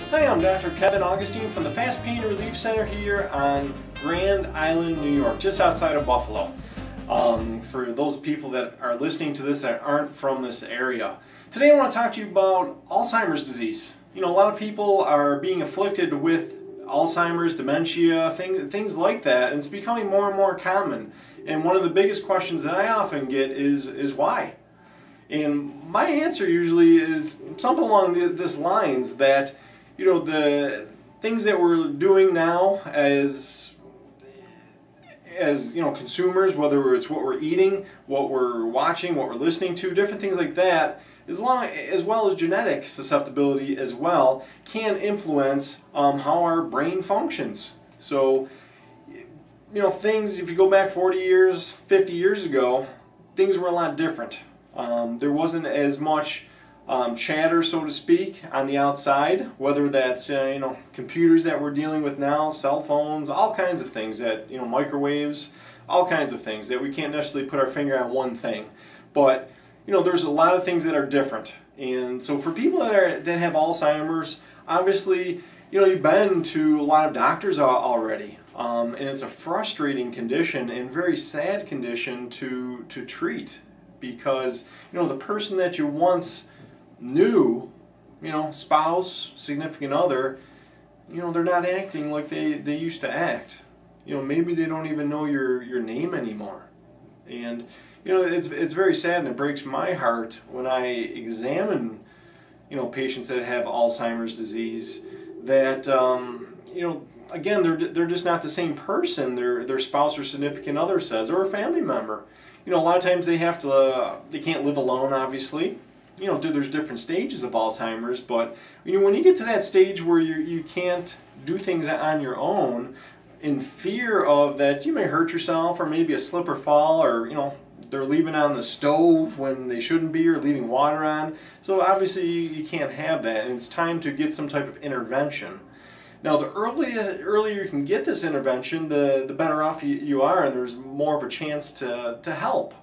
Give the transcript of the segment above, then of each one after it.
Hi, I'm Dr. Kevin Augustine from the Fast Pain Relief Center here on Grand Island, New York, just outside of Buffalo. For those people that are listening to this that aren't from this area. Today I want to talk to you about Alzheimer's disease. You know, a lot of people are being afflicted with Alzheimer's, dementia, things like that, and it's becoming more and more common. And one of the biggest questions that I often get is why? And my answer usually is something along this lines that, you know, the things that we're doing now as you know, consumers, whether it's what we're eating, what we're watching, what we're listening to, different things like that, as well as genetic susceptibility as well, can influence how our brain functions. So, you know, things, if you go back 40 years, 50 years ago, things were a lot different. There wasn't as much chatter, so to speak, on the outside, whether that's you know, computers that we're dealing with now, cell phones, all kinds of things that, you know, microwaves, all kinds of things that we can't necessarily put our finger on one thing. But, you know, there's a lot of things that are different. And so for people that have Alzheimer's, obviously, you know, you've been to a lot of doctors already. And it's a frustrating condition and very sad condition to treat, because, you know, the person that you once knew, you know, spouse, significant other, you know, they're not acting like they used to act. You know, maybe they don't even know your name anymore. And, you know, it's very sad, and it breaks my heart when I examine, you know, patients that have Alzheimer's disease, that, you know, again, they're just not the same person their spouse or significant other says, or a family member. You know, a lot of times they have to, they can't live alone, obviously. You know, there's different stages of Alzheimer's, but, you know, when you get to that stage where you can't do things on your own, in fear of that you may hurt yourself, or maybe a slip or fall, or, you know, they're leaving on the stove when they shouldn't be, or leaving water on. So obviously you can't have that, and it's time to get some type of intervention. Now, the earlier you can get this intervention, the better off you are, and there's more of a chance to help.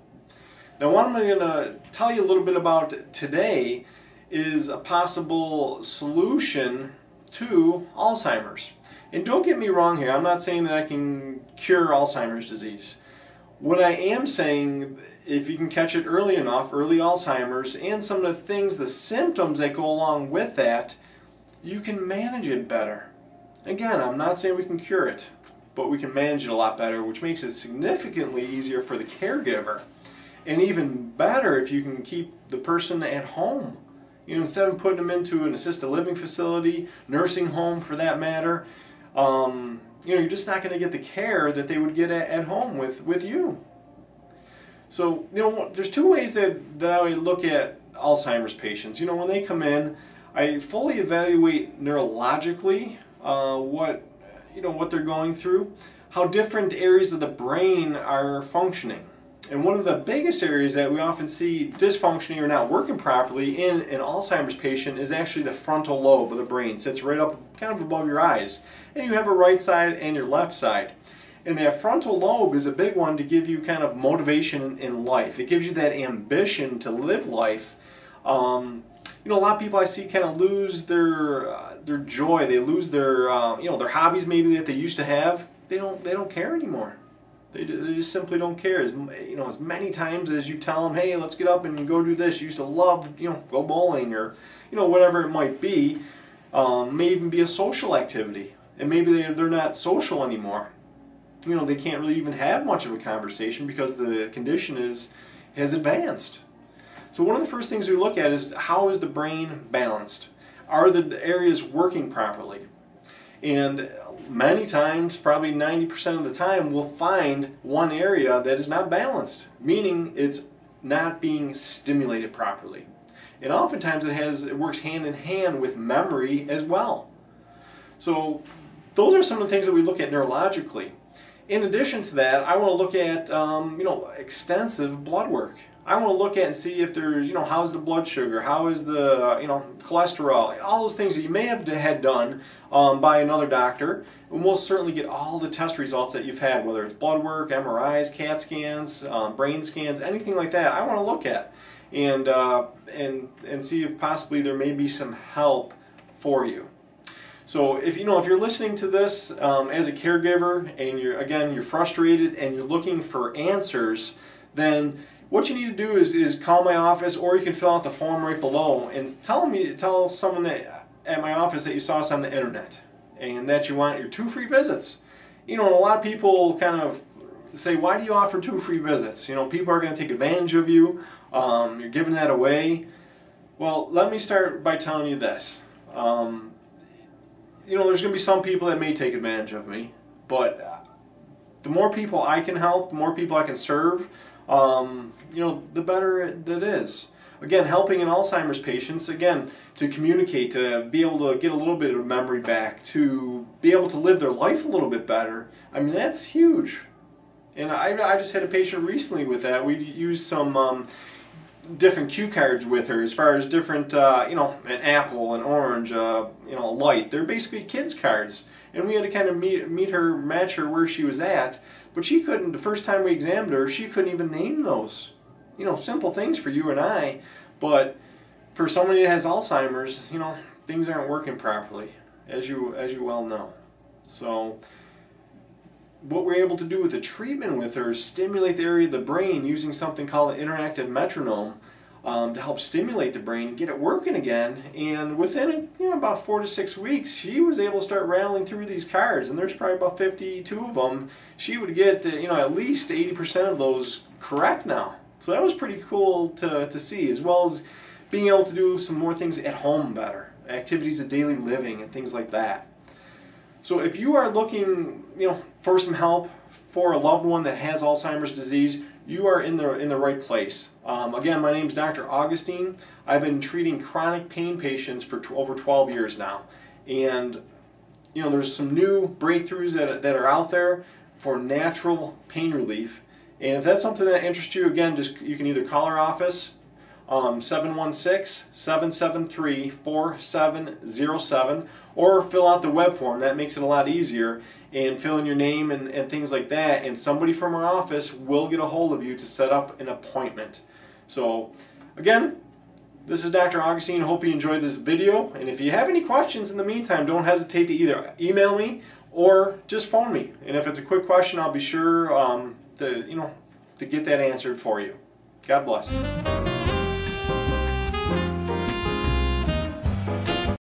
Now, what I'm going to tell you a little bit about today is a possible solution to Alzheimer's. And don't get me wrong here, I'm not saying that I can cure Alzheimer's disease. What I am saying, if you can catch it early enough, early Alzheimer's, and some of the things, the symptoms that go along with that, you can manage it better. Again, I'm not saying we can cure it, but we can manage it a lot better, which makes it significantly easier for the caregiver. And even better if you can keep the person at home. You know, instead of putting them into an assisted living facility, nursing home for that matter, you know, you're just not going to get the care that they would get at home with you. So, you know, there's two ways that I look at Alzheimer's patients. You know, when they come in, I fully evaluate neurologically what they're going through, how different areas of the brain are functioning. And one of the biggest areas that we often see dysfunctioning or not working properly in an Alzheimer's patient is actually the frontal lobe of the brain. It sits right up kind of above your eyes. And you have a right side and your left side. And that frontal lobe is a big one to give you kind of motivation in life. It gives you that ambition to live life. You know, a lot of people I see kind of lose their joy. They lose their you know, their hobbies maybe that they used to have. They don't care anymore. They just simply don't care. You know, as many times as you tell them, hey, let's get up and go do this. You used to love, you know, go bowling, or, you know, whatever it might be. May even be a social activity, and maybe they're not social anymore. You know, they can't really even have much of a conversation because the condition has advanced. So one of the first things we look at is, how is the brain balanced? Are the areas working properly? And many times, probably 90% of the time, we'll find one area that is not balanced, meaning it's not being stimulated properly. And oftentimes it works hand in hand with memory as well. So those are some of the things that we look at neurologically. In addition to that, I want to look at you know, extensive blood work. I want to look at and see if there's, you know, how's the blood sugar, how is the, you know, cholesterol, all those things that you may have had done by another doctor. And we'll certainly get all the test results that you've had, whether it's blood work, MRIs, CAT scans, brain scans, anything like that. I want to look at and see if possibly there may be some help for you. So if you're listening to this as a caregiver and you're frustrated and you're looking for answers, then what you need to do is call my office, or you can fill out the form right below and tell someone that at my office that you saw us on the internet and that you want your 2 free visits. And a lot of people kind of say, why do you offer 2 free visits? People are going to take advantage of you. You're giving that away. Well, let me start by telling you this. There's going to be some people that may take advantage of me, but the more people I can help, the more people I can serve, the better it is. Again, helping an Alzheimer's patients, again, to communicate, to be able to get a little bit of memory back, to be able to live their life a little bit better, I mean, that's huge. And I just had a patient recently with that. We used some different cue cards with her, as far as different, an apple, an orange, a light. They're basically kids cards. And we had to kind of match her where she was at. But she couldn't, the first time we examined her, she couldn't even name those. Simple things for you and I, but for somebody that has Alzheimer's, things aren't working properly, as you well know. So what we're able to do with the treatment with her is stimulate the area of the brain using something called an interactive metronome to help stimulate the brain and get it working again. And within about 4 to 6 weeks, she was able to start rattling through these cards, and there's probably about 52 of them. She would get at least 80% of those correct now. So that was pretty cool to see, as well as being able to do some more things at home better, activities of daily living and things like that. So if you are looking, for some help for a loved one that has Alzheimer's disease, you are in the right place. Again, my name is Dr. Augustine. I've been treating chronic pain patients for over 12 years now, and there's some new breakthroughs that are out there for natural pain relief. And if that's something that interests you, again, you can either call our office, 716-773-4707, or fill out the web form. That makes it a lot easier, and fill in your name and things like that, and somebody from our office will get a hold of you to set up an appointment. So again, this is Dr. Augustine. I hope you enjoyed this video, and if you have any questions in the meantime, don't hesitate to either email me or just phone me. And if it's a quick question, I'll be sure to get that answered for you. God bless.